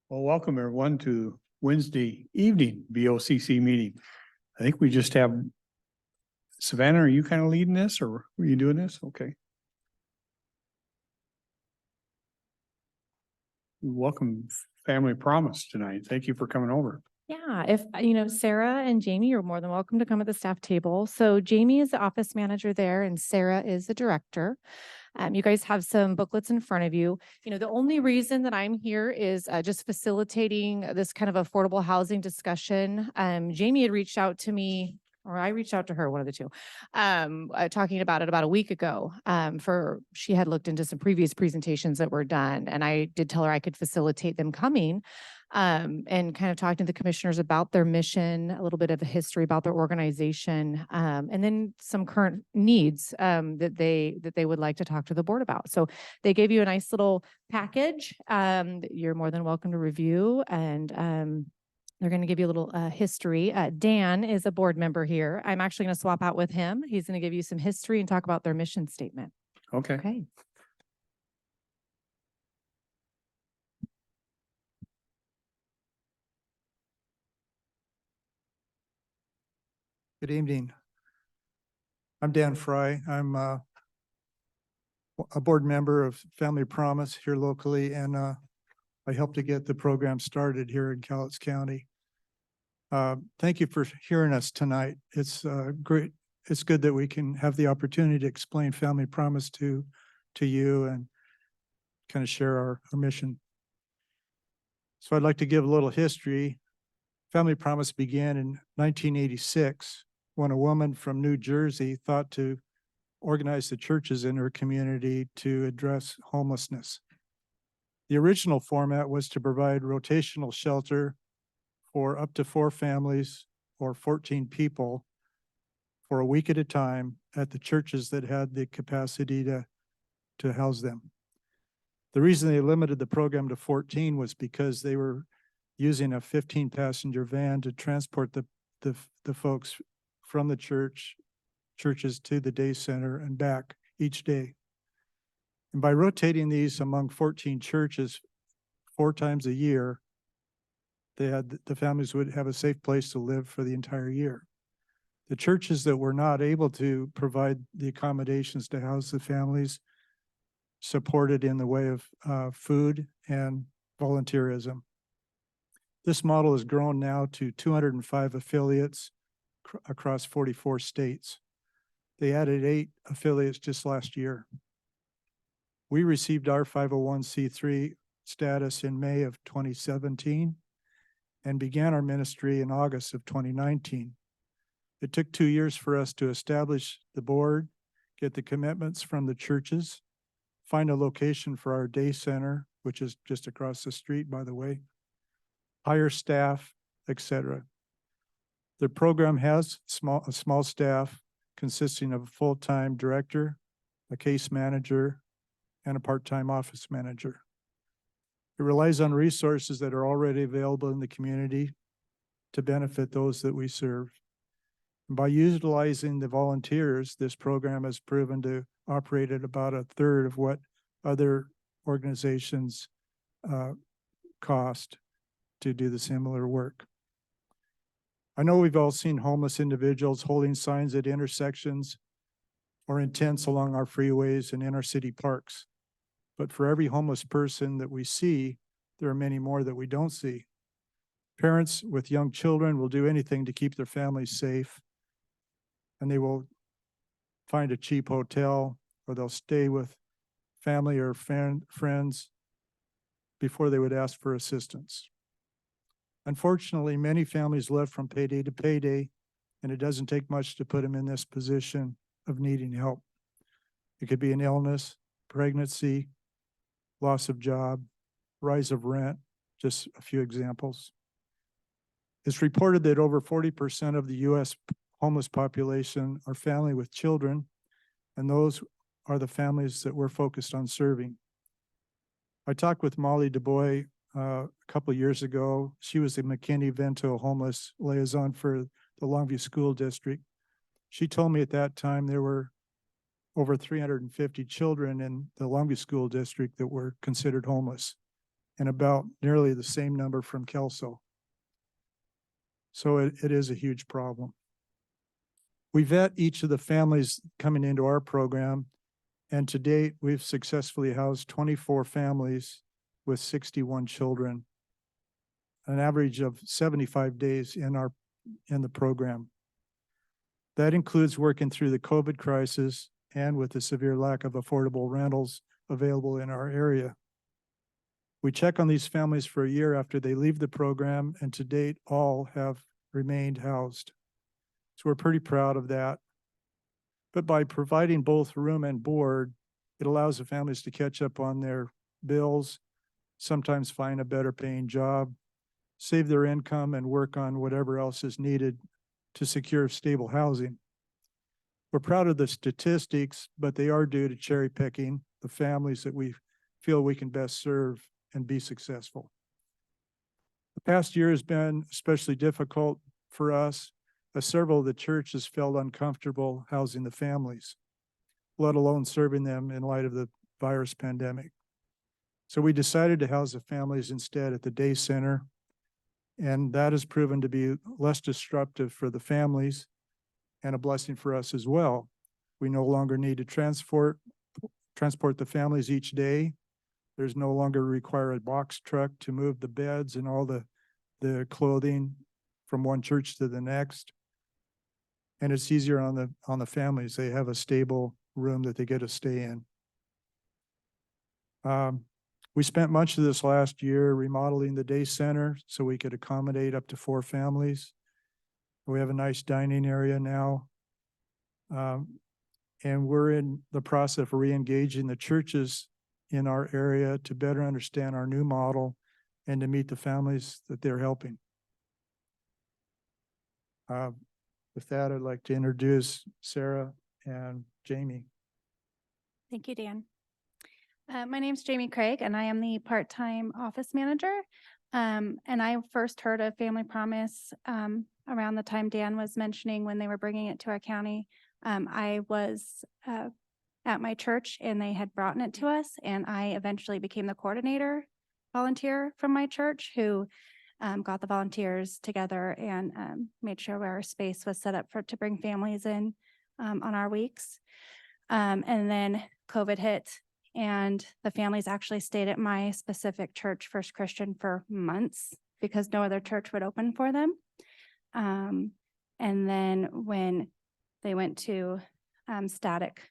Well, welcome everyone to Wednesday evening BOCC meeting. I think we just have Savannah, are you kind of leading this or are you doing this? Okay. Welcome Family Promise tonight. Thank you for coming over. Yeah, if Sarah and Jamie, you're more than welcome to come at the staff table. So Jamie is the office manager there and Sarah is the director. You guys have some booklets in front of you. The only reason that I'm here is just facilitating this kind of affordable housing discussion. Jamie had reached out to me, or I reached out to her, one of the two, talking about it about a week ago. She had looked into some previous presentations that were done, and I did tell her I could facilitate them coming. And kind of talking to the commissioners about their mission, a little bit of a history about their organization, and then some current needs that they would like to talk to the board about. So they gave you a nice little package that you're more than welcome to review, and they're going to give you a little history. Dan is a board member here. I'm actually going to swap out with him. He's going to give you some history and talk about their mission statement. Okay. Okay. Good evening. I'm Dan Fry. I'm a board member of Family Promise here locally, and I helped to get the program started here in Cowlitz County. Thank you for hearing us tonight. It's great. It's good that we can have the opportunity to explain Family Promise to you and kind of share our mission. So I'd like to give a little history. Family Promise began in 1986 when a woman from New Jersey thought to organize the churches in her community to address homelessness. The original format was to provide rotational shelter for up to 4 families or 14 people for a week at a time at the churches that had the capacity to house them. The reason they limited the program to 14 was because they were using a 15-passenger van to transport the folks from the churches to the day center and back each day. And by rotating these among 14 churches 4 times a year, the families would have a safe place to live for the entire year. The churches that were not able to provide the accommodations to house the families supported in the way of food and volunteerism. This model has grown now to 205 affiliates across 44 states. They added 8 affiliates just last year. We received our 501c3 status in May of 2017 and began our ministry in August of 2019. It took 2 years for us to establish the board, get the commitments from the churches, find a location for our day center, which is just across the street, by the way, hire staff, etc. The program has a small staff consisting of a full-time director, a case manager, and a part-time office manager. It relies on resources that are already available in the community to benefit those that we serve. And by utilizing the volunteers, this program has proven to operate at about 1/3 of what other organizations cost to do the similar work. I know we've all seen homeless individuals holding signs at intersections or in tents along our freeways and in our city parks. But for every homeless person that we see, there are many more that we don't see. Parents with young children will do anything to keep their families safe, and they will find a cheap hotel or they'll stay with family or friends before they would ask for assistance. Unfortunately, many families live from payday to payday, and it doesn't take much to put them in this position of needing help. It could be an illness, pregnancy, loss of job, rise of rent, just a few examples. It's reported that over 40% of the U.S. homeless population are family with children, and those are the families that we're focused on serving. I talked with Molly DuBois a couple of years ago. She was the McKinney-Vento homeless liaison for the Longview School District. She told me at that time there were over 350 children in the Longview School District that were considered homeless, and about nearly the same number from Kelso. So it is a huge problem. We vet each of the families coming into our program, and to date, we've successfully housed 24 families with 61 children, an average of 75 days in the program. That includes working through the COVID crisis and with the severe lack of affordable rentals available in our area. We check on these families for a year after they leave the program, and to date, all have remained housed. So we're pretty proud of that. But by providing both room and board, it allows the families to catch up on their bills, sometimes find a better paying job, save their income, and work on whatever else is needed to secure stable housing. We're proud of the statistics, but they are due to cherry picking the families that we feel we can best serve and be successful. The past year has been especially difficult for us, as several of the churches felt uncomfortable housing the families, let alone serving them in light of the virus pandemic. So we decided to house the families instead at the day center, and that has proven to be less disruptive for the families and a blessing for us as well. We no longer need to transport the families each day. There's no longer require a box truck to move the beds and all the clothing from one church to the next. And it's easier on the families. They have a stable room that they get to stay in. We spent much of this last year remodeling the day center so we could accommodate up to 4 families. We have a nice dining area now. And we're in the process of re-engaging the churches in our area to better understand our new model and to meet the families that they're helping. With that, I'd like to introduce Sarah and Jamie. Thank you, Dan. My name's Jamie Craig, and I am the part-time office manager. And I first heard of Family Promise around the time Dan was mentioning when they were bringing it to our county. I was at my church and they had brought it to us, and I eventually became the coordinator volunteer from my church who got the volunteers together and made sure our space was set up to bring families in on our weeks. And then COVID hit, and the families actually stayed at my specific church, First Christian, for months because no other church would open for them. And then when they went to static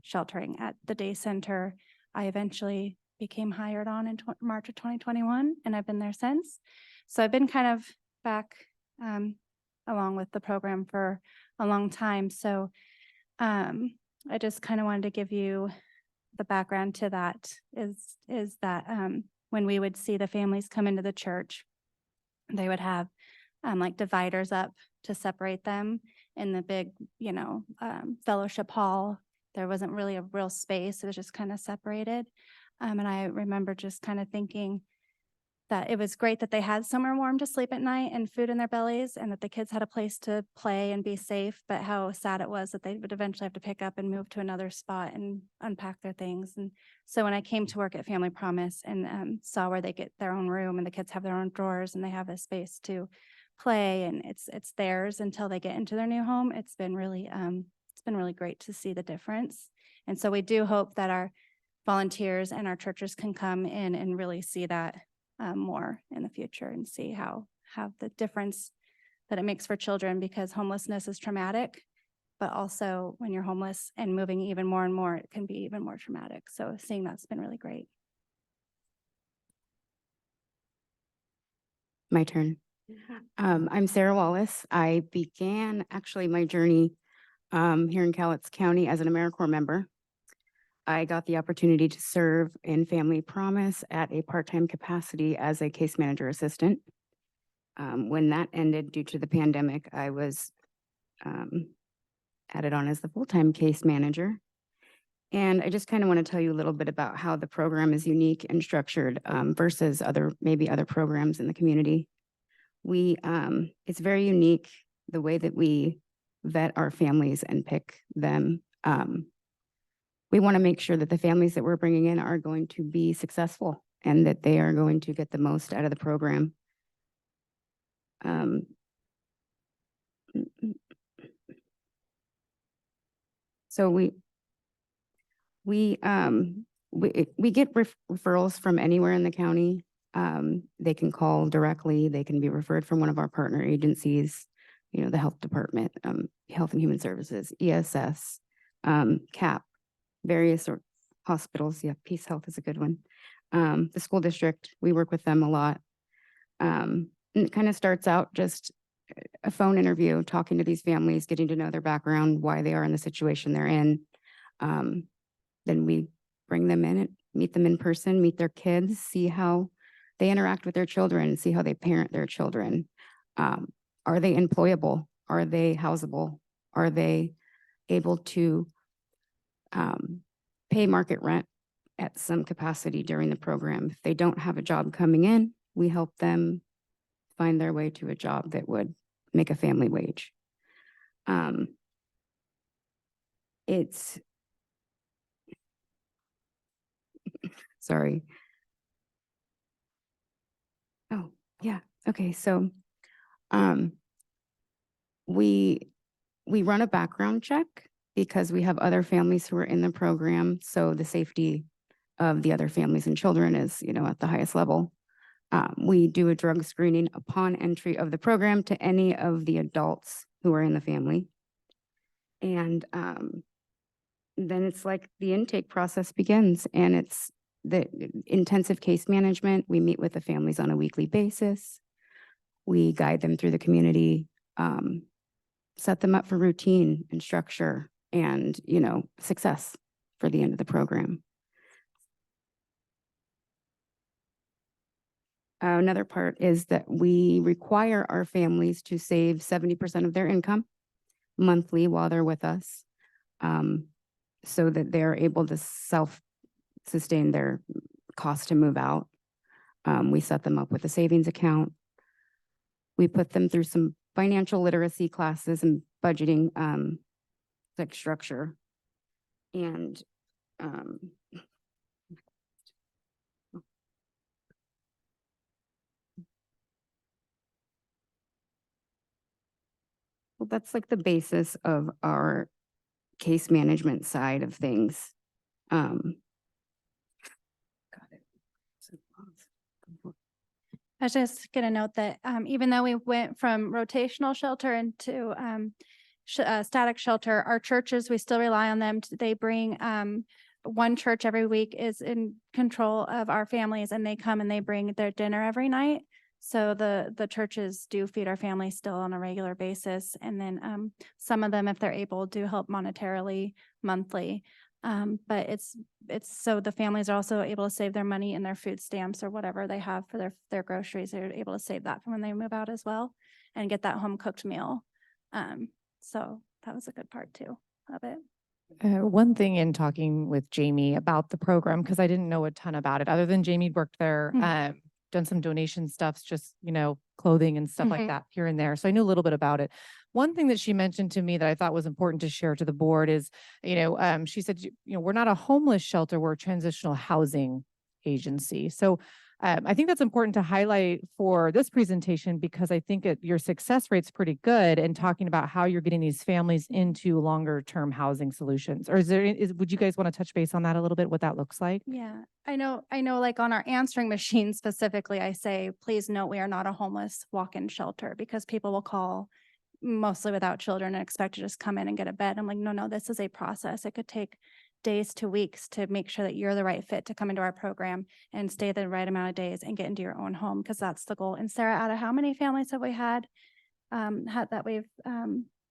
sheltering at the day center, I eventually became hired on in March of 2021, and I've been there since. So I've been kind of back along with the program for a long time. So I just kind of wanted to give you the background to that is that when we would see the families come into the church, they would have like dividers up to separate them in the big, fellowship hall. There wasn't really a real space. It was just kind of separated. And I remember just kind of thinking that it was great that they had somewhere warm to sleep at night and food in their bellies, and that the kids had a place to play and be safe, but how sad it was that they would eventually have to pick up and move to another spot and unpack their things. And so when I came to work at Family Promise and saw where they get their own room and the kids have their own drawers and they have a space to play and it's theirs until they get into their new home, it's been really great to see the difference. And so we do hope that our volunteers and our churches can come in and really see that more in the future and see how the difference that it makes for children, because homelessness is traumatic, but also when you're homeless and moving even more and more, it can be even more traumatic. So seeing that's been really great. My turn. I'm Sarah Wallace. I began actually my journey here in Cowlitz County as an AmeriCorps member. I got the opportunity to serve in Family Promise at a part-time capacity as a case manager assistant. When that ended due to the pandemic, I was added on as the full-time case manager. And I just kind of want to tell you a little bit about how the program is unique and structured versus maybe other programs in the community. It's very unique the way that we vet our families and pick them. we want to make sure that the families that we're bringing in are going to be successful and that they are going to get the most out of the program. Um, So we get referrals from anywhere in the county. They can call directly, they can be referred from one of our partner agencies, you know, the health department, Health and Human Services, ESS, CAP, various hospitals. Yeah, Peace Health is a good one. The school district, we work with them a lot. And it kind of starts out just a phone interview, talking to these families, getting to know their background, why they are in the situation they're in. Then we bring them in and meet them in person, meet their kids, see how they interact with their children, see how they parent their children. Are they employable? Are they housable? Are they able to pay market rent at some capacity during the program? If they don't have a job coming in, we help them find their way to a job that would make a family wage. It's, sorry. Oh, yeah. Okay. So, we run a background check because we have other families who are in the program. So the safety of the other families and children is, you know, at the highest level. We do a drug screening upon entry of the program to any of the adults who are in the family. And then it's like the intake process begins, and it's the intensive case management. We meet with the families on a weekly basis. We guide them through the community, set them up for routine and structure and, you know, success for the end of the program. Another part is that we require our families to save 70% of their income monthly while they're with us, so that they're able to self-sustain their cost to move out. We set them up with a savings account. We put them through some financial literacy classes and budgeting, like structure. And well, that's like the basis of our case management side of things. Got it. I was just gonna note that even though we went from rotational shelter into static shelter, our churches, we still rely on them. They bring one church every week is in control of our families, and they come and they bring their dinner every night. So the churches do feed our families still on a regular basis. And then some of them, if they're able, do help monetarily monthly. But it's so the families are also able to save their money in their food stamps or whatever they have for their groceries. They're able to save that for when they move out as well and get that home cooked meal. So that was a good part too of it. One thing in talking with Jamie about the program, because I didn't know a ton about it, other than Jamie worked there, done some donation stuffs, just, you know, clothing and stuff like that here and there. So I knew a little bit about it. One thing that she mentioned to me that I thought was important to share to the board is, you know, she said, you know, we're not a homeless shelter, we're a transitional housing agency. So I think that's important to highlight for this presentation, because I think your success rate's pretty good in talking about how you're getting these families into longer term housing solutions. Or would you guys want to touch base on that a little bit, what that looks like? Yeah, I know like on our answering machine specifically, I say, please note, we are not a homeless walk-in shelter, because people will call mostly without children and expect to just come in and get a bed. I'm like, no, this is a process. It could take days to weeks to make sure that you're the right fit to come into our program and stay the right amount of days and get into your own home, because that's the goal. And Sarah, out of how many families have we had that we've,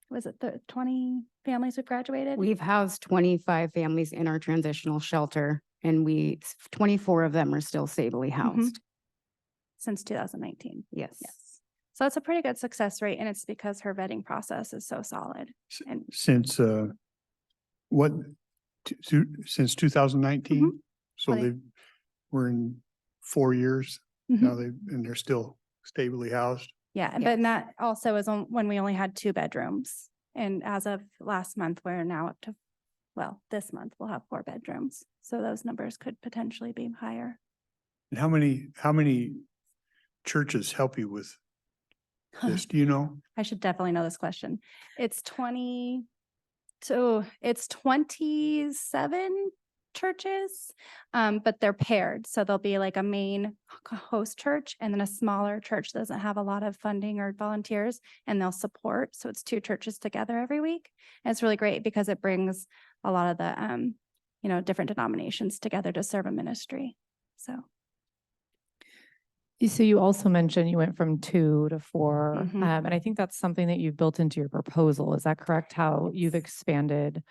was it the 20 families we've graduated? We've housed 25 families in our transitional shelter, and 24 of them are still stably housed. Since 2019. Yes. Yes. So that's a pretty good success rate, and it's because her vetting process is so solid. And Since, what, since 2019? So Twenty- we're in 4 years now, and they're still stably housed. Yeah, Yes. but that also is when we only had 2 bedrooms. And as of last month, we're now up to well, this month we'll have 4 bedrooms. So those numbers could potentially be higher. And how many churches help you with this? Do you know? I should definitely know this question. It's 27 churches, but they're paired. So there'll be like a main host church and then a smaller church that doesn't have a lot of funding or volunteers, and they'll support. So it's 2 churches together every week. And it's really great because it brings a lot of the, different denominations together to serve a ministry. So. So you also mentioned you went from 2 to 4, Mhm. and I think that's something that you've built into your proposal. Is that correct? How you've expanded?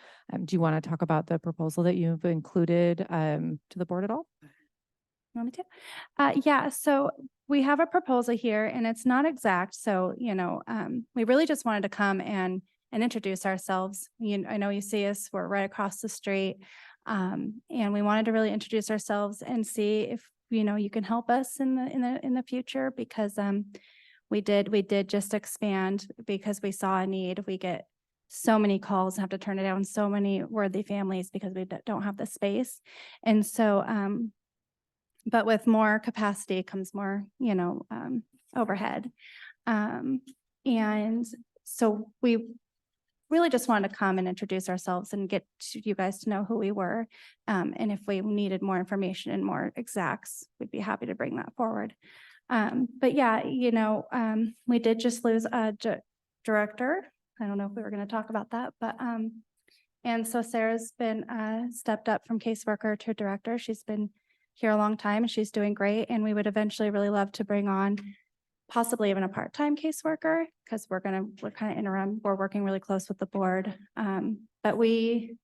Do you want to talk about the proposal that you've included to the board at all? Want me to? Yeah, so we have a proposal here and it's not exact. So, we really just wanted to come and introduce ourselves. I know you see us, we're right across the street. And we wanted to really introduce ourselves and see if, you can help us in the future, because we did just expand because we saw a need. We get so many calls and have to turn it down, so many worthy families because we don't have the space. And so, but with more capacity comes more, overhead. And so we really just wanted to come and introduce ourselves and get you guys to know who we were. And if we needed more information and more exacts, we'd be happy to bring that forward. But yeah, we did just lose a director. I don't know if we were going to talk about that, but and so Sarah's been stepped up from caseworker to director. She's been here a long time and she's doing great. And we would eventually really love to bring on possibly even a part-time caseworker, because we're kind of interim. We're working really close with the board. But we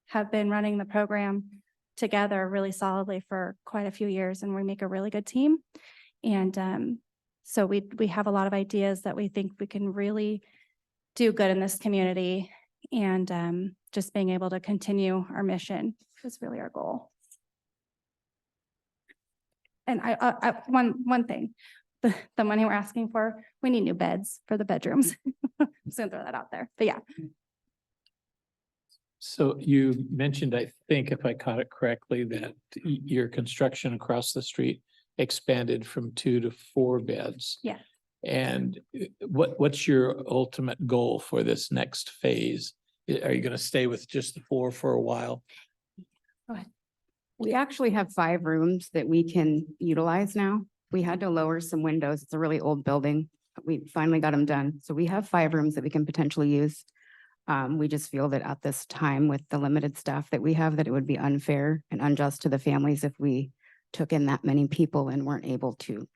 have been running the program together really solidly for quite a few years, and we make a really good team. And so we have a lot of ideas that we think we can really do good in this community, and just being able to continue our mission is really our goal. And one thing, the money we're asking for, we need new beds for the bedrooms. Just gonna throw that out there, but yeah. So you mentioned, I think if I caught it correctly, that your construction across the street expanded from 2 to 4 beds. Yeah. And what's your ultimate goal for this next phase? Are you going to stay with just the 4 for a while? We actually have 5 rooms that we can utilize now. We had to lower some windows. It's a really old building. We finally got them done. So we have 5 rooms that we can potentially use. We just feel that at this time, with the limited staff that we have, that it would be unfair and unjust to the families if we took in that many people and weren't able to,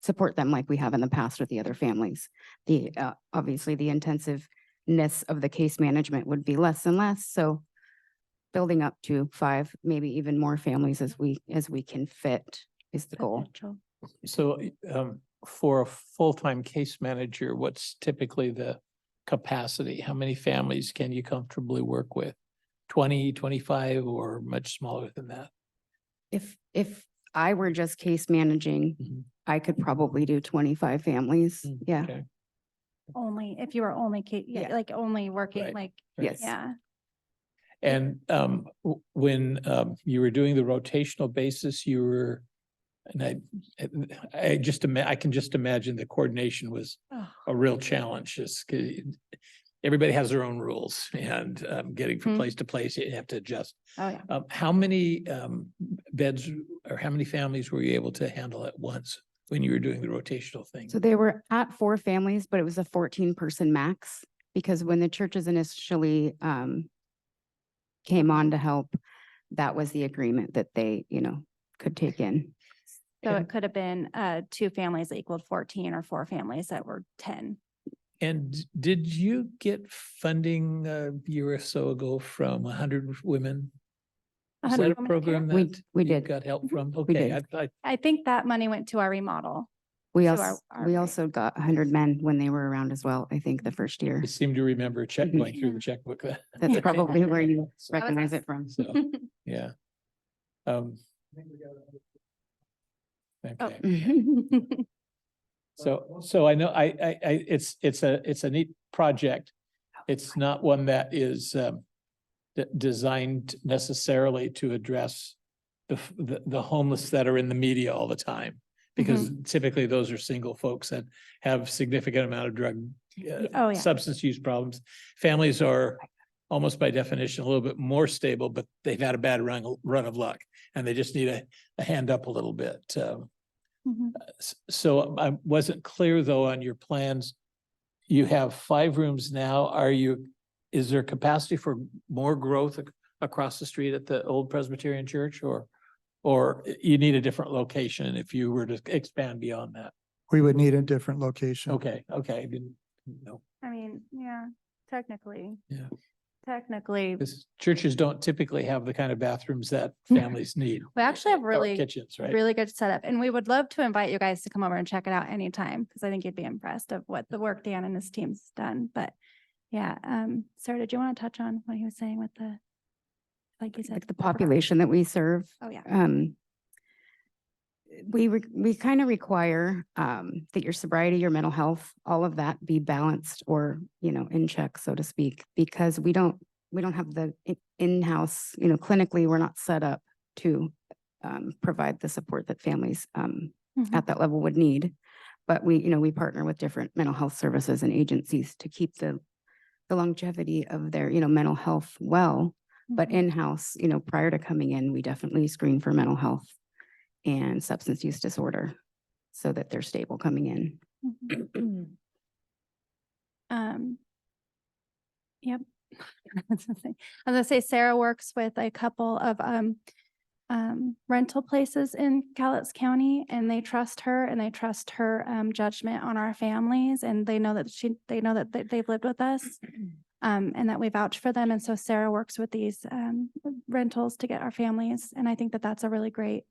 support them like we have in the past with the other families. Obviously the intensiveness of the case management would be less and less. So building up to 5, maybe even more families as we can fit is the goal. Potential. So for a full-time case manager, what's typically the capacity? How many families can you comfortably work with? 20, 25, or much smaller than that? If I were just case managing, Mhm. I could probably do 25 families. Mm, Yeah. okay, Only, if you were only, Yeah. like only working, Right. like, right. Yes. yeah. And when you were doing the rotational basis, you were, and I can just imagine the coordination was Oh, a real challenge. Just everybody has their own rules, and getting from Mhm. place to place, you have to adjust. oh, yeah. How many beds or how many families were you able to handle at once when you were doing the rotational thing? So they were at 4 families, but it was a 14-person max, because when the churches initially came on to help, that was the agreement that they, could take in. So And- it could have been 2 families that equaled 14 or 4 families that were 10. And did you get funding a year or so ago from 100 Women? Is 100 that a Women in program We- that we you did. got help from? We Okay, did. I I think that money went to our remodel. We To also, our we rate. also got 100 men when they were around as well, I think the first year. seem to remember Mhm. going through the checkbook. That's probably where you So- recognize it from. So, yeah. Okay. So I know it's a neat project. It's not one that is designed necessarily to address the homeless that are in the media all the time. Because typically those are single folks that have significant amount of drug, Oh, yeah. substance use problems. Families are almost by definition a little bit more stable, but they've had a bad run of luck and they just need a hand up a little bit. Mhm. So I wasn't clear though on your plans. You have 5 rooms now. Is there capacity for more growth across the street at the old Presbyterian church or you need a different location if you were to expand beyond that? We would need a different location. Okay, I didn't know. I mean, yeah, technically. Yeah. Technically, Because churches don't typically have the kind of bathrooms that families need. we actually have Or really, kitchens, right? really good setup, and we would love to invite you guys to come over and check it out anytime, because I think you'd be impressed of what the work Dan and his team's done. But yeah, Sarah, did you want to touch on what he was saying with the, like you said, Like the population that we serve, Oh, yeah. we kind of require that your sobriety, your mental health, all of that be balanced or, in check, so to speak, because we don't have the in-house, clinically, we're not set up to provide the support that families Mhm. at that level would need. But we partner with different mental health services and agencies to keep the longevity of their, mental health well. But Mhm. in-house, prior to coming in, we definitely screen for mental health and substance use disorder so that they're stable coming in. Mhm. Yep. I was gonna say Sarah works with a couple of rental places in Cowlitz County, and they trust her and they trust her judgment on our families, and they know that they've lived with us. And that we vouch for them. And so Sarah works with these rentals to get our families. And I think that that's a really great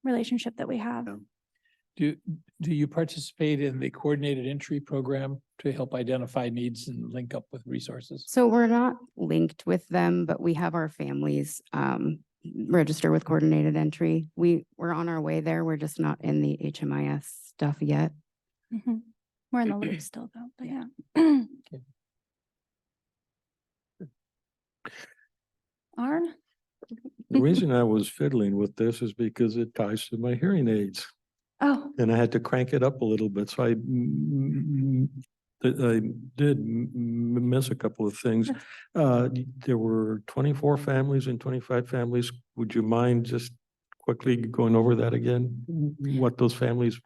relationship that we have. Yeah. Do you participate in the coordinated entry program to help identify needs and link up with resources? So we're not linked with them, but we have our families register with coordinated entry. We're on our way there. We're just not in the HMIS stuff yet. Mhm. We're in the loop still though, but yeah. Arn? The reason I was fiddling with this is because it ties to my hearing aids Oh, and I had to crank it up a little bit. So I did miss a couple of things. There were 24 families and 25 families. Would you mind just quickly going over that again? What those families,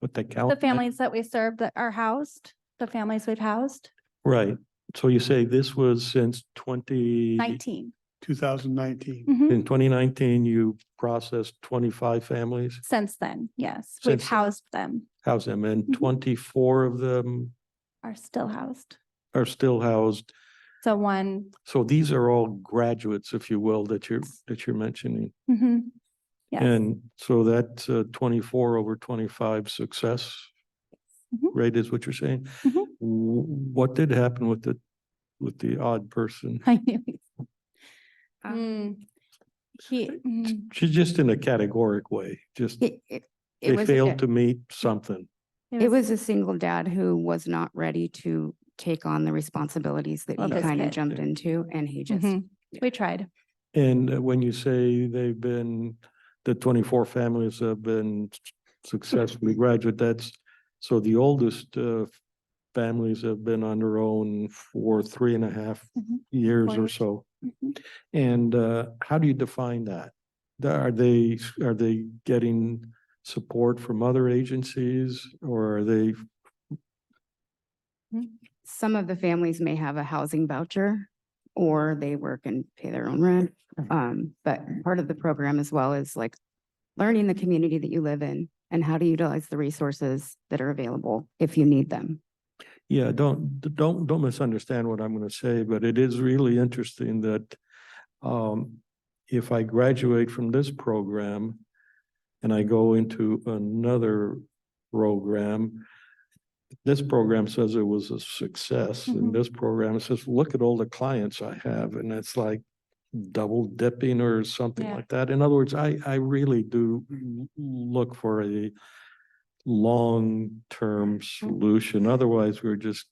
what they count? the families that we serve that are housed, the families we've housed, Right. So you say this was since 19. 2019. Mhm. in 2019, you processed 25 families? Since then, yes, we've Since- housed them, House them, and Mhm. 24 of them are still housed. are still housed. So one, So these are all graduates, if you will, that you're mentioning. mhm. Yes, And so that's 24 over 25 success Mhm. rate is what you're saying? Mhm. What did happen with the odd person? I knew. Um, She's just in a categoric way, just It they was a failed dad- to meet something. It was a single dad who was not ready to take on the responsibilities that Love he his kind of kid. jumped into, and he just, Mhm. We tried. And when you say the 24 families have been successfully graduate, so the oldest families have been on their own for 3.5 Mhm. years 4 or years. so. Mhm. And how do you define that? Are they getting support from other agencies or are they? some of the families may have a housing voucher or they work and pay their own rent. But part of the program as well is like learning the community that you live in and how to utilize the resources that are available if you need them. Yeah, don't misunderstand what I'm gonna say, but it is really interesting that if I graduate from this program and I go into another program, this program says it was a success, and Mhm. this program says, look at all the clients I have, and it's like double dipping or something Yeah. like that. In other words, I really do look for a long-term solution. Otherwise, we're just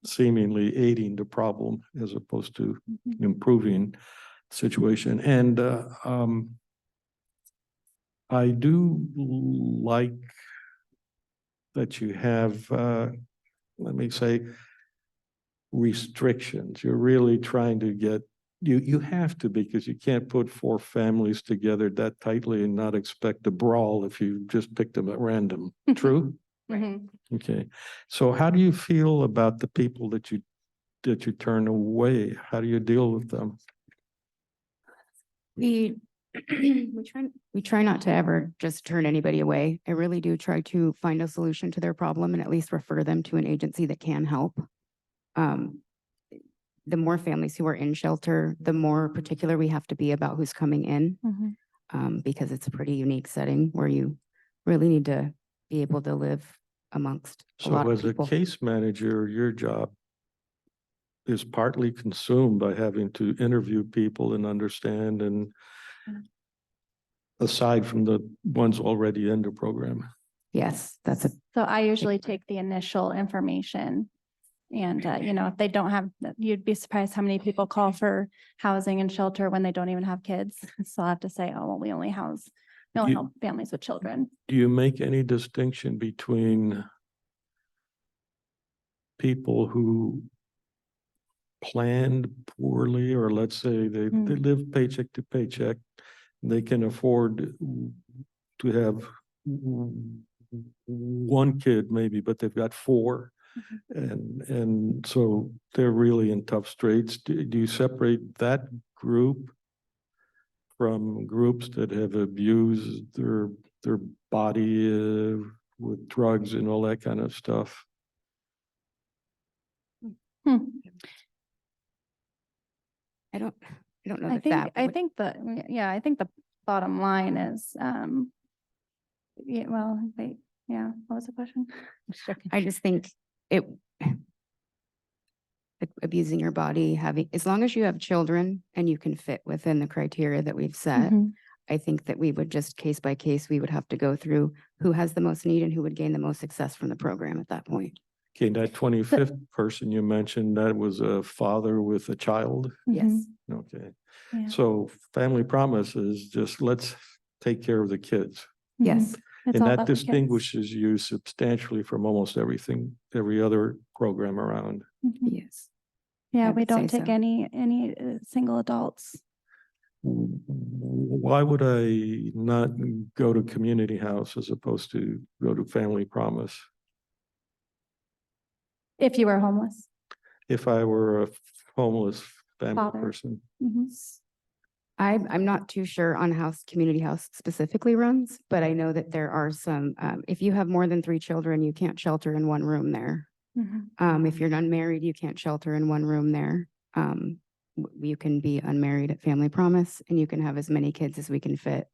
seemingly aiding the problem as opposed to Mhm. improving situation. And I do like that you have, let me say, restrictions. You're really trying to get, you have to, because you can't put four families together that tightly and not expect a brawl if you just pick them at random. True? Mhm. Okay. So how do you feel about the people that you turn away? How do you deal with them? We, we try not to ever just turn anybody away. I really do try to find a solution to their problem and at least refer them to an agency that can help. The more families who are in shelter, the more particular we have to be about who's coming in, Mhm. because it's a pretty unique setting where you really need to be able to live amongst a lot So of as a people. case manager, your job is partly consumed by having to interview people and understand, and aside from the ones already in the program. Yes, that's a, So I usually take the initial information. And, if they don't have, you'd be surprised how many people call for housing and shelter when they don't even have kids. So I have to say, oh, well, we only You- help families with children. Do you make any distinction between people who planned poorly, or let's say they Mm. live paycheck to paycheck, they can afford to have one kid maybe, but they've got four, and so they're really in tough straits. Do you separate that group from groups that have abused their body with drugs and all that kind of stuff? Hmm. I don't know I that think, that. I would- think I think the bottom line is, yeah, well, wait, yeah, what was the question? I just think it abusing your body, having, as long as you have children and you can fit within the criteria that we've set, Mhm. I think that we would just case by case, we would have to go through who has the most need and who would gain the most success from the program at that point. Okay, that 25th person you mentioned, that was a father with a child? Yes. Okay, Yeah. so Family Promise is just, let's take care of the kids. Yes. It's And all that about the kids. distinguishes you substantially from almost everything, every other program around. Mhm. Yes. Yeah, I we would don't say take so. any single adults. Why would I not go to Community House as opposed to go to Family Promise? If you were homeless. If I were a homeless family Father. person? Mhm. I'm not too sure on how Community House specifically runs, but I know that there are some, if you have more than 3 children, you can't shelter in one room there. Mhm. If you're unmarried, you can't shelter in one room there. You can be unmarried at Family Promise and you can have as many kids as we can fit.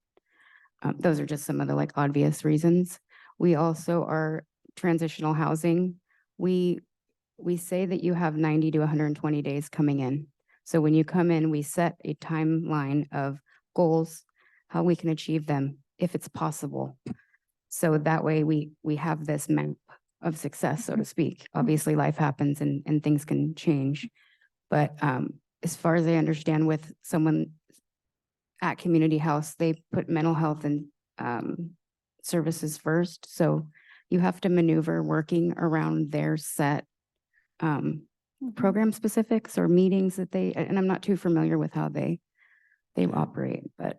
Those are just some of the like obvious reasons. We also are transitional housing. We say that you have 90 to 120 days coming in. So when you come in, we set a timeline of goals, how we can achieve them, if it's possible. So that way we have this map of success, so to speak. Obviously, life happens and things can change. But as far as I understand, with someone at Community House, they put mental health and services first. So you have to maneuver working around their set program specifics or meetings that they, and I'm not too familiar with how they operate, but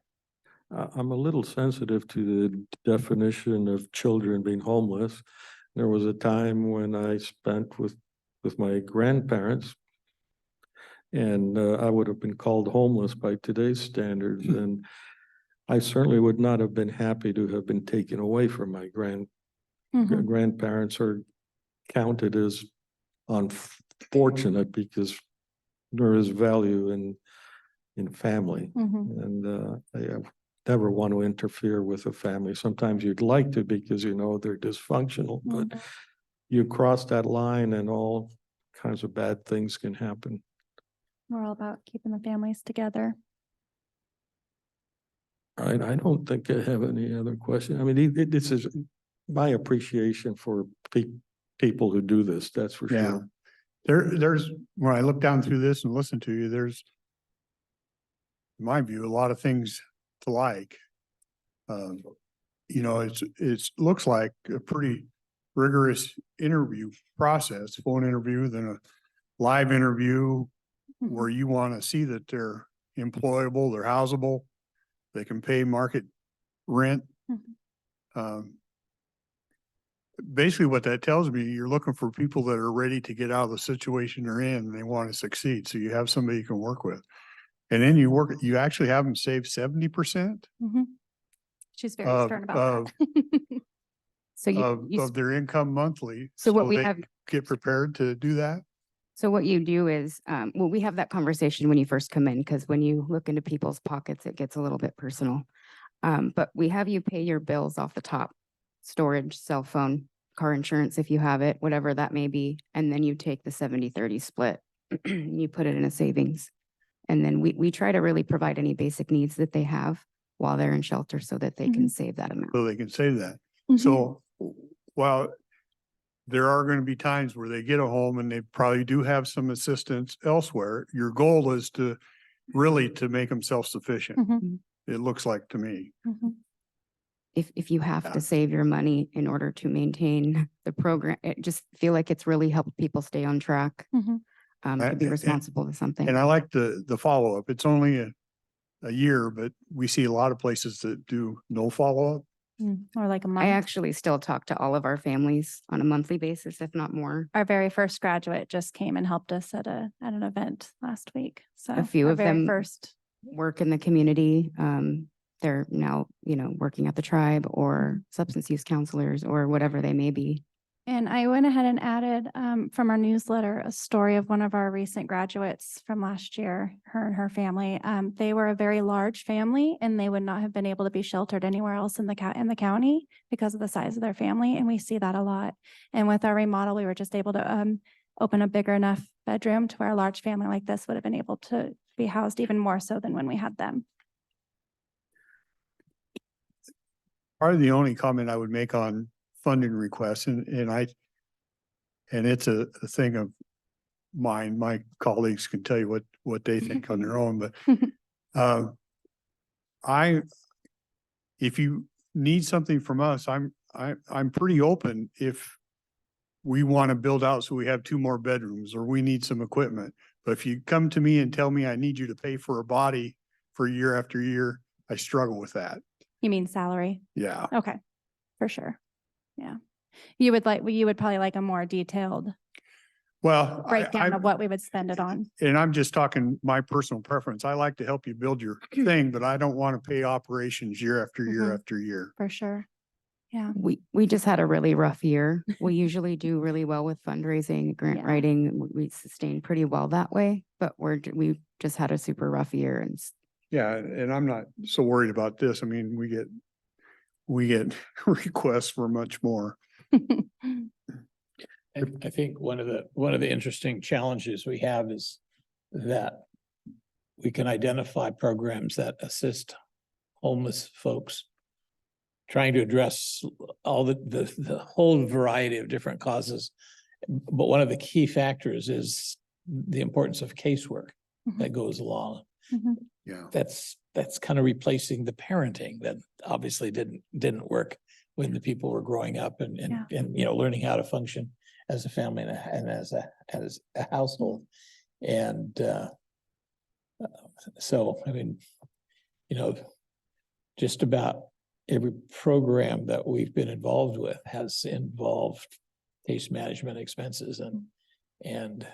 I'm a little sensitive to the definition of children being homeless. There was a time when I spent with my grandparents, and I would have been called homeless by today's standards, and I certainly would not have been happy to have been taken away from my Mhm. grandparents, or counted as unfortunate, because there is value in family. Mhm. And I never want to interfere with a family. Sometimes you'd like to because you know they're dysfunctional, but Mhm. you cross that line and all kinds of bad things can happen. We're all about keeping the families together. I don't think I have any other question. I mean, this is my appreciation for people who do this, that's for Yeah. sure. There's, when I look down through this and listen to you, there's, in my view, a lot of things to like. You know, looks like a pretty rigorous interview process, phone interview, then a live interview where you want to see that they're employable, they're housable, they can pay market rent. Basically what that tells me, you're looking for people that are ready to get out of the situation they're in and they want to succeed. So you have somebody you can work with. And then you actually have them save 70% She's very of, stern about that. So you, of their income monthly. so what we they have, get prepared to do that. so what you do is, well, we have that conversation when you first come in, because when you look into people's pockets, it gets a little bit personal. But we have you pay your bills off the top, storage, cell phone, car insurance, if you have it, whatever that may be. And then you take the 70-30 split, and you put it in a savings. And then we try to really provide any basic needs that they have while they're in shelter so that they can save that amount. So they can save that. Mhm. So while there are going to be times where they get a home and they probably do have some assistance elsewhere, your goal is to really to make them self-sufficient. Mhm. It looks like to me. Mhm. If you have Yeah. to save your money in order to maintain the program, it just feel like it's really helped people stay on track, Mhm. to be And- responsible to something. And I like the follow-up. It's only a year, but we see a lot of places that do no follow-up. Or like a I month. actually still talk to all of our families on a monthly basis, if not more. Our very first graduate just came and helped us at an event last week. So A few our of very them first. work in the community. They're now, working at the tribe or substance use counselors or whatever they may be. And I went ahead and added from our newsletter a story of one of our recent graduates from last year, her and her family. They were a very large family and they would not have been able to be sheltered anywhere else in the county because of the size of their family. And we see that a lot. And with our remodel, we were just able to open a bigger enough bedroom to where a large family like this would have been able to be housed even more so than when we had them. Probably the only comment I would make on funding requests and it's a thing of mine. My colleagues can tell you what they think on their own, but if you need something from us, I'm pretty open if we want to build out so we have 2 more bedrooms or we need some equipment. But if you come to me and tell me I need you to pay for a body for year after year, I struggle with that. You mean salary? Yeah. Okay, for sure. Yeah. You would probably like a more detailed Well, breakdown of what we would spend it on. and I'm just talking my personal preference. I like to help you build your thing, but I don't want to pay operations year after year Mhm. after year. For sure. Yeah. We just had a really rough year. We usually do really well with fundraising, grant Yeah. writing. We sustain pretty well that way, but we just had a super rough year and Yeah, and I'm not so worried about this. I mean, we get requests for much more. I think one of the interesting challenges we have is that we can identify programs that assist homeless folks trying to address all the whole variety of different causes. But one of the key factors is the importance of casework that goes along. Mhm. Yeah. That's kind of replacing the parenting that obviously didn't work when the people were growing up and learning how to function as a family and as a household. And so, I mean, just about every program that we've been involved with has involved case management expenses and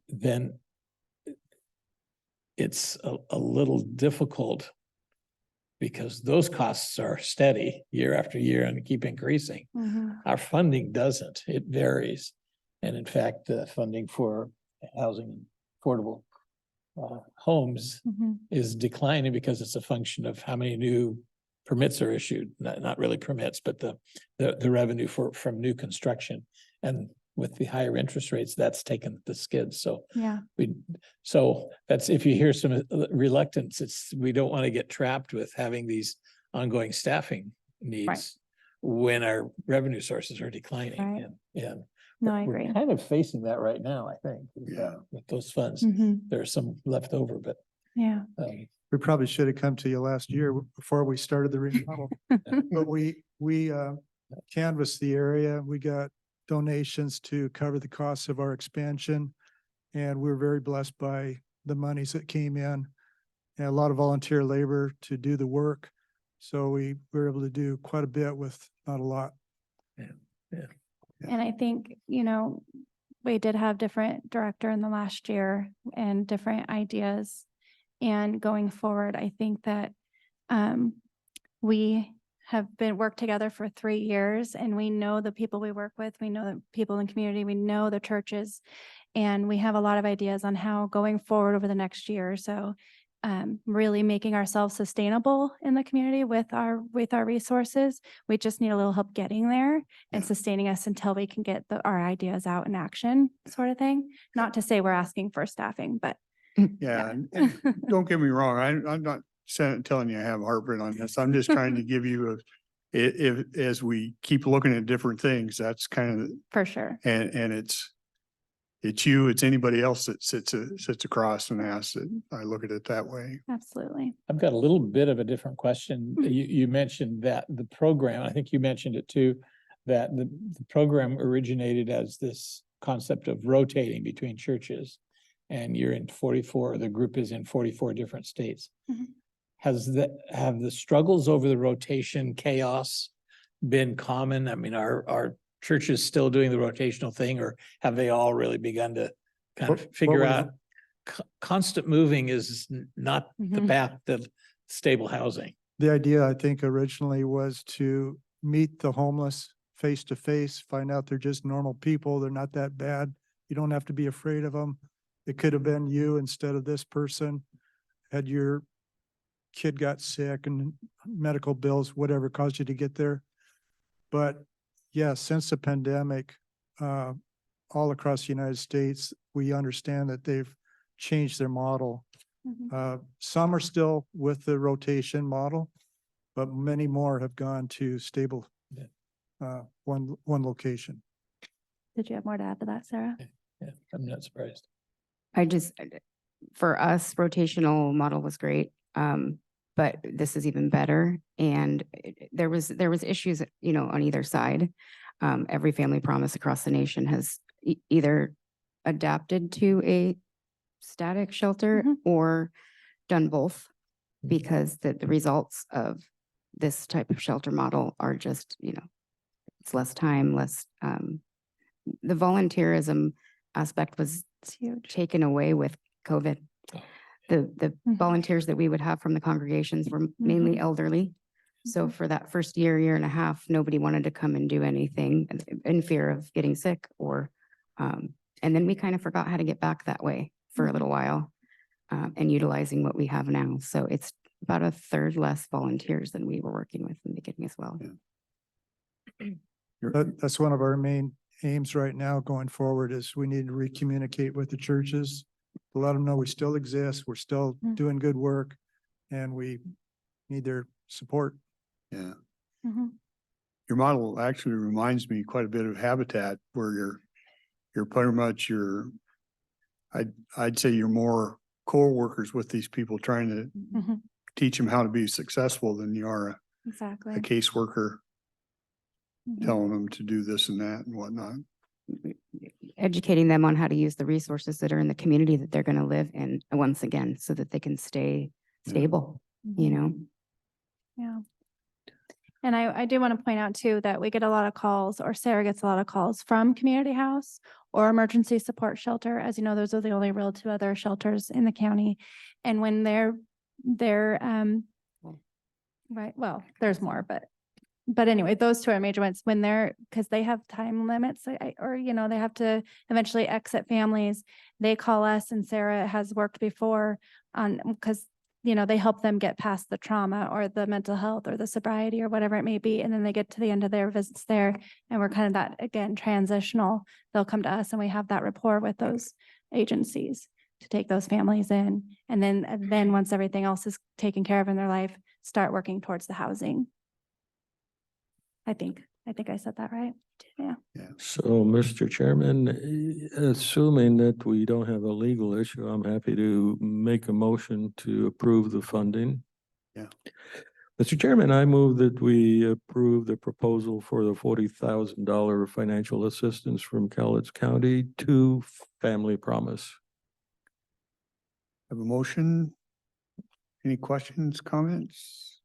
then it's a little difficult because those costs are steady year after year and keep increasing. Mhm. Our funding doesn't, it varies. And in fact, the funding for housing and affordable homes Mhm. is declining because it's a function of how many new permits are issued, not really permits, but the revenue from new construction. And with the higher interest rates, that's taken the skids. So Yeah. so that's, if you hear some reluctance, we don't want to get trapped with having these ongoing staffing needs when our revenue sources are declining. Right. And No, I We're agree. kind of facing that right now, I think. Yeah. With those funds, Mhm. there's some left over, but, Yeah. We probably should have come to you last year before we started the remodel. But we canvassed the area. We got donations to cover the costs of our expansion. And we were very blessed by the monies that came in and a lot of volunteer labor to do the work. So we were able to do quite a bit with not a lot. And I think, you know, we did have different director in the last year and different ideas. And going forward, I think that we have worked together for 3 years and we know the people we work with, we know the people in the community, we know the churches. And we have a lot of ideas on how going forward over the next year or so, really making ourselves sustainable in the community with our resources. We just need a little help getting there and sustaining us until we can get our ideas out in action, sort of thing. Not to say we're asking for staffing, but Yeah, and don't get me wrong, I'm not telling you I have heartburn on this. I'm just trying to give you as we keep looking at different things, that's kind of, for sure. and it's you, it's anybody else that sits across and asks it. I look at it that way. Absolutely. I've got a little bit of a different question. You mentioned that the program, I think you mentioned it too, that the program originated as this concept of rotating between churches. And you're in 44, the group is in 44 different states. Mhm. Have the struggles over the rotation chaos been common? I mean, are churches still doing the rotational thing, or have they all really begun to kind of What figure was- out constant moving is not the Mhm. path to stable housing? The idea, I think, originally was to meet the homeless face to face, find out they're just normal people. They're not that bad. You don't have to be afraid of them. It could have been you instead of this person. Had your kid got sick and medical bills, whatever caused you to get there. But yeah, since the pandemic, all across the United States, we understand that they've changed their model. Mhm. Some are still with the rotation model, but many more have gone to stable, one location. Did you have more to add to that, Sarah? Yeah, I'm not surprised. For us, rotational model was great. But this is even better. And there was issues, you know, on either side. Every family promise across the nation has either adapted to a static shelter Mhm. or done both, because the results of this type of shelter model are just, you know, it's less time, less, the volunteerism aspect was It's huge. taken away with COVID. The Mhm. volunteers that we would have from the congregations were mainly Mhm. elderly. So Mhm. for that first year and a half, nobody wanted to come and do anything in fear of getting sick or, and then we kind of forgot how to get back that way for a little while, and utilizing what we have now. So it's about a third less volunteers than we were working with in the beginning as well. That's one of our main aims right now going forward is we need to recommunicate with the churches. To let them know we still exist, we're still Mm. doing good work, and we need their support. Yeah. Mhm. Your model actually reminds me quite a bit of Habitat, where you're pretty much I'd say you're more co-workers with these people, trying to Mhm. teach them how to be successful than you are a Exactly. caseworker Mhm. telling them to do this and that and whatnot. Educating them on how to use the resources that are in the community that they're going to live in once again, so that they can stay Yeah. stable, you Mhm. know? Yeah. And I do want to point out too, that we get a lot of calls, or Sarah gets a lot of calls from Community House or Emergency Support Shelter. As you know, those are the only real 2 other shelters in the county. And when they're, right, well, there's more, but anyway, those 2 are major ones when because they have time limits, or, you know, they have to eventually exit families. They call us, and Sarah has worked before because, you know, they help them get past the trauma or the mental health or the sobriety or whatever it may be. And then they get to the end of their visits there, and we're kind of that, again, transitional. They'll come to us and we have that rapport with those agencies to take those families in. And then once everything else is taken care of in their life, start working towards the housing. I think I think I said that right. Yeah. So, Mr. Chairman, assuming that we don't have a legal issue, I'm happy to make a motion to approve the funding. Yeah. Mr. Chairman, I move that we approve the proposal for the $40,000 financial assistance from Cowlitz County to Family Promise. Have a motion? Any questions, comments?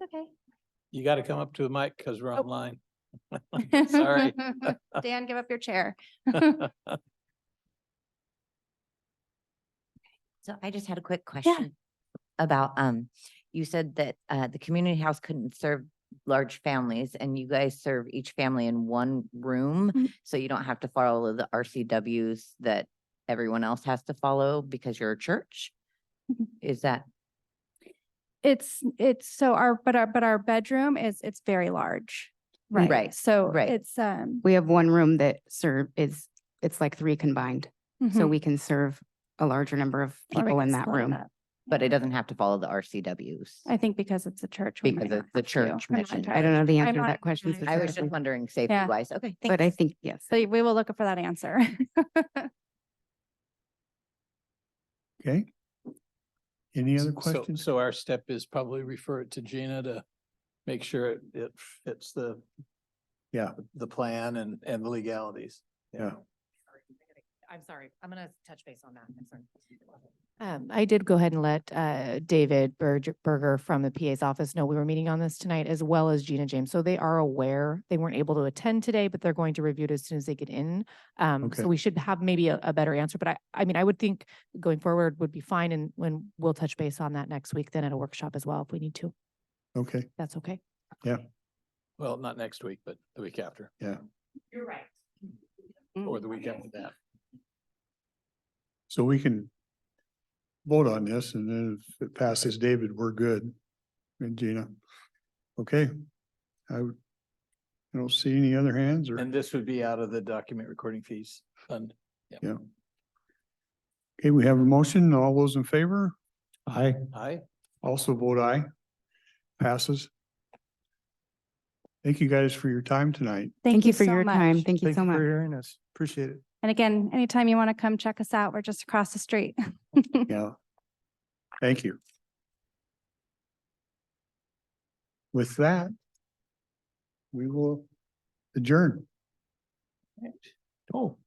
Okay. You got to come up to the mic because we're online. Sorry. Dan, give up your chair. So I just had a quick question about, you said that, the community house couldn't serve large families and you guys serve each family in one room. Mhm. So you don't have to follow the RCWs that everyone else has to follow because you're a church? Mhm. Is that, It's so but our bedroom it's very large. Right. Right, So right. it's, We have one room that it's like three combined. So mhm. we can serve a larger number of Or we people could in that split it room. up. but it doesn't have to follow the RCWs? I think because it's a church. we might Because not it's the have to. church I'm not mission. I don't know the I'm answer to not that question entirely I was specifically, just wondering safety Yeah. wise. Okay, but I thanks. think, yes. So we will look for that answer. Okay. Any other So- questions? So our step is probably refer it to Gina to make sure it fits the Yeah, the plan and the legalities. yeah. I'm sorry, I'm gonna touch base on that. I'm sorry. I did go ahead and let David Berger from the PA's office know we were meeting on this tonight, as well as Gina James. So they are aware. They weren't able to attend today, but they're going to review it as soon as they get in. Okay. So we should have maybe a better answer, but I mean, I would think going forward would be fine, and when we'll touch base on that next week, then at a workshop as well, if we need to. Okay, That's okay. Well, not next week, but the week after, yeah. You're right. or the week after that. So we can vote on this, and then if it passes David, we're good. And Gina. Okay. I don't see any other hands or, And this would be out of the document recording fees fund. yeah. Okay, we have a motion. All those in favor? Aye. Also vote aye. Passes. Thank you guys for your time tonight. Thank you for so your much. time. Thank you Thank so you for much. hearing us. Appreciate it. And again, anytime you want to come check us out, we're just across the street. Yeah. Thank you. With that, we will adjourn. Oh,